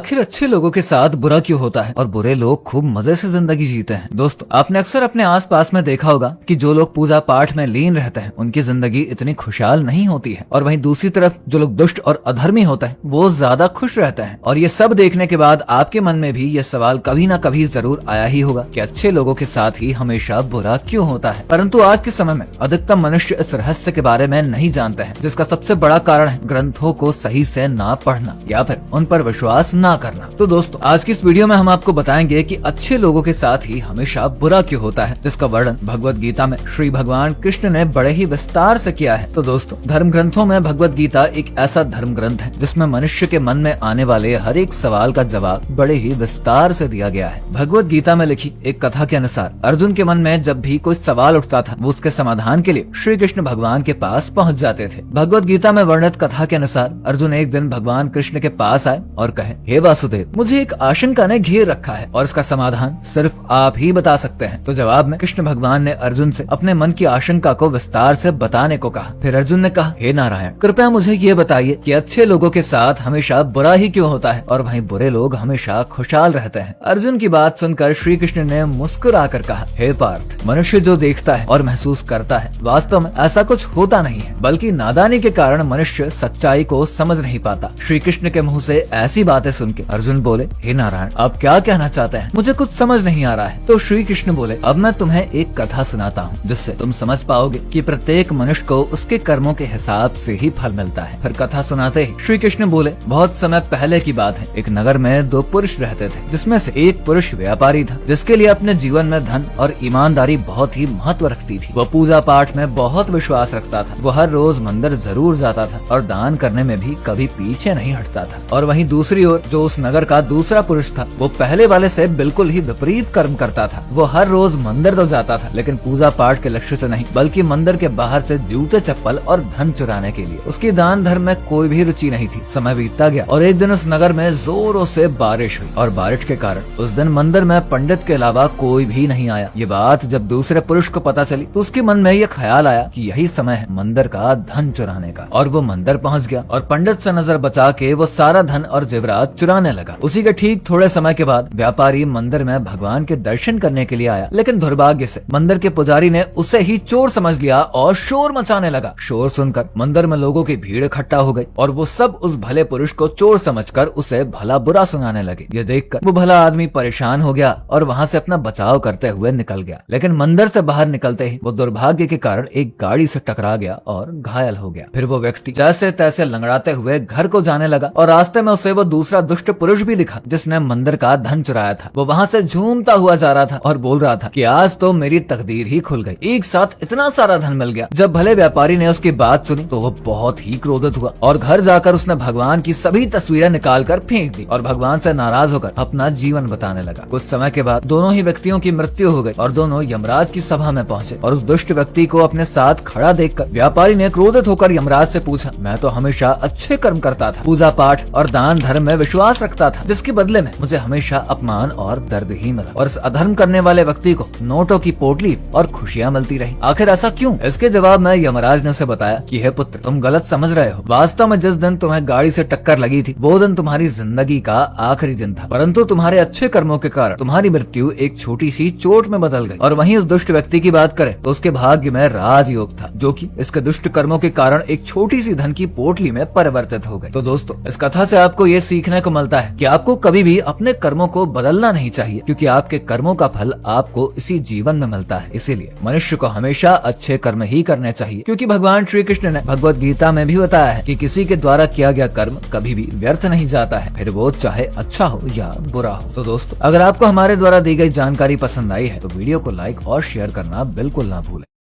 आखिर अच्छे लोगों के साथ बुरा क्यों होता है और बुरे लोग खूब मजे से जिंदगी जीते हैं। दोस्तों, आपने अक्सर अपने आसपास में देखा होगा कि जो लोग पूजा पाठ में लीन रहते हैं उनकी जिंदगी इतनी खुशहाल नहीं होती है, और वहीं दूसरी तरफ जो लोग दुष्ट और अधर्मी होते हैं वो ज्यादा खुश रहते हैं। और ये सब देखने के बाद आपके मन में भी ये सवाल कभी ना कभी जरूर आया ही होगा कि अच्छे लोगों के साथ ही हमेशा बुरा क्यों होता है। परंतु आज के समय में अधिकतम मनुष्य इस रहस्य के बारे में नहीं जानते हैं, जिसका सबसे बड़ा कारण है ग्रंथों को सही से ना पढ़ना या फिर उन पर विश्वास ना करना। तो दोस्तों, आज की इस वीडियो में हम आपको बताएंगे कि अच्छे लोगों के साथ ही हमेशा बुरा क्यों होता है, जिसका वर्णन भगवत गीता में श्री भगवान कृष्ण ने बड़े ही विस्तार से किया है। तो दोस्तों, धर्म ग्रंथों में भगवत गीता एक ऐसा धर्म ग्रंथ है जिसमें मनुष्य के मन में आने वाले हर एक सवाल का जवाब बड़े ही विस्तार से दिया गया है। भगवत गीता में लिखी एक कथा के अनुसार अर्जुन के मन में जब भी कोई सवाल उठता था वो उसके समाधान के लिए श्री कृष्ण भगवान के पास पहुँच जाते थे। भगवत गीता में वर्णित कथा के अनुसार अर्जुन एक दिन भगवान कृष्ण के पास आए और कहे, हे वासुदेव, मुझे एक आशंका ने घेर रखा है और इसका समाधान सिर्फ आप ही बता सकते हैं। तो जवाब में कृष्ण भगवान ने अर्जुन से अपने मन की आशंका को विस्तार से बताने को कहा। फिर अर्जुन ने कहा, हे नारायण, कृपया मुझे ये बताइए कि अच्छे लोगों के साथ हमेशा बुरा ही क्यों होता है और वहीं बुरे लोग हमेशा खुशहाल रहते हैं। अर्जुन की बात सुनकर श्री कृष्ण ने मुस्कुरा कर कहा, हे पार्थ, मनुष्य जो देखता है और महसूस करता है वास्तव में ऐसा कुछ होता नहीं है, बल्कि नादानी के कारण मनुष्य सच्चाई को समझ नहीं पाता। श्री कृष्ण के मुँह से ऐसी बातें सुन के अर्जुन बोले, हे नारायण, आप क्या कहना चाहते हैं, मुझे कुछ समझ नहीं आ रहा है। तो श्री कृष्ण बोले, अब मैं तुम्हें एक कथा सुनाता हूँ जिससे तुम समझ पाओगे कि प्रत्येक मनुष्य को उसके कर्मों के हिसाब से ही फल मिलता है। फिर कथा सुनाते ही श्री कृष्ण बोले, बहुत समय पहले की बात है, एक नगर में दो पुरुष रहते थे, जिसमें से एक पुरुष व्यापारी था जिसके लिए अपने जीवन में धन और ईमानदारी बहुत ही महत्व रखती थी। वो पूजा पाठ में बहुत विश्वास रखता था। वो हर रोज मंदिर जरूर जाता था और दान करने में भी कभी पीछे नहीं हटता था। और वहीं दूसरी ओर जो उस नगर का दूसरा पुरुष था वो पहले वाले से बिल्कुल ही विपरीत कर्म करता था। वो हर रोज मंदिर तो जाता था लेकिन पूजा पाठ के लक्ष्य से नहीं, बल्कि मंदिर के बाहर से जूते चप्पल और धन चुराने के लिए। उसकी दान धर्म में कोई भी रुचि नहीं थी। समय बीतता गया और एक दिन उस नगर में जोरों से बारिश हुई और बारिश के कारण उस दिन मंदिर में पंडित के अलावा कोई भी नहीं आया। ये बात जब दूसरे पुरुष को पता चली तो उसके मन में ये ख्याल आया कि यही समय है मंदिर का धन चुराने का, और वो मंदिर पहुंच गया और पंडित से नजर बचा के वो सारा धन और जेवरात चुराने लगा। उसी के ठीक थोड़े समय के बाद व्यापारी मंदिर में भगवान के दर्शन करने के लिए आया, लेकिन दुर्भाग्य से मंदिर के पुजारी ने उसे ही चोर समझ लिया और शोर मचाने लगा। शोर सुनकर मंदिर में लोगों की भीड़ इकट्ठा हो गई और वो सब उस भले पुरुष को चोर समझकर उसे भला बुरा सुनाने लगे। ये देखकर वो भला आदमी परेशान हो गया और वहाँ से अपना बचाव करते हुए निकल गया। लेकिन मंदिर से बाहर निकलते ही वो दुर्भाग्य के कारण एक गाड़ी से टकरा गया और घायल हो गया। फिर वो व्यक्ति जैसे तैसे लंगड़ाते हुए घर को जाने लगा और रास्ते में उसे वो दूसरा दुष्ट पुरुष भी दिखा जिसने मंदिर का धन चुराया था। वो वहाँ से झूमता हुआ जा रहा था और बोल रहा था कि आज तो मेरी तकदीर ही खुल गई, एक साथ इतना सारा धन मिल गया। जब भले व्यापारी ने उसकी बात सुनी तो वो बहुत ही क्रोधित हुआ और घर जाकर उसने भगवान की सभी तस्वीरें निकाल कर फेंक दी और भगवान से नाराज होकर अपना जीवन बताने लगा। कुछ समय के बाद दोनों ही व्यक्तियों की मृत्यु हो गई और दोनों यमराज की सभा में पहुंचे और उस दुष्ट व्यक्ति को अपने साथ खड़ा देखकर व्यापारी ने क्रोधित होकर यमराज से पूछा, मैं तो हमेशा अच्छे कर्म करता था, पूजा पाठ और दान धर्म में विश्वास रखता था, जिसके बदले में मुझे हमेशा अपमान और दर्द ही मिला और इस अधर्म करने वाले व्यक्ति को नोटों की पोटली और खुशियाँ मिलती रही। आखिर ऐसा क्यों? इसके जवाब में यमराज ने उसे बताया कि हे पुत्र, तुम गलत समझ रहे हो। वास्तव में जिस दिन तुम्हें गाड़ी से टक्कर लगी थी वो दिन तुम्हारी जिंदगी का आखिरी दिन था, परंतु तुम्हारे अच्छे कर्मों के कारण तुम्हारी मृत्यु एक छोटी सी चोट में बदल गई। और वहीं उस दुष्ट व्यक्ति की बात करें तो उसके भाग्य में राजयोग था जो कि इसके दुष्ट कर्मों के कारण एक छोटी सी धन की पोटली में परिवर्तित हो गई। तो दोस्तों, इस कथा से आपको ये सीखने को मिलता है कि आपको कभी भी अपने कर्मों को बदलना नहीं चाहिए, क्योंकि आपके कर्मों का फल आपको इसी जीवन में मिलता है। इसीलिए मनुष्य को हमेशा अच्छे कर्म ही करने चाहिए, क्योंकि भगवान श्री कृष्ण ने भगवत गीता में भी बताया है कि किसी के द्वारा किया गया कर्म कभी भी व्यर्थ नहीं जाता है, फिर वो चाहे अच्छा हो या बुरा हो। तो दोस्तों, अगर आपको हमारे द्वारा दी गई जानकारी पसंद आई है तो वीडियो को लाइक और शेयर करना बिल्कुल ना भूलें।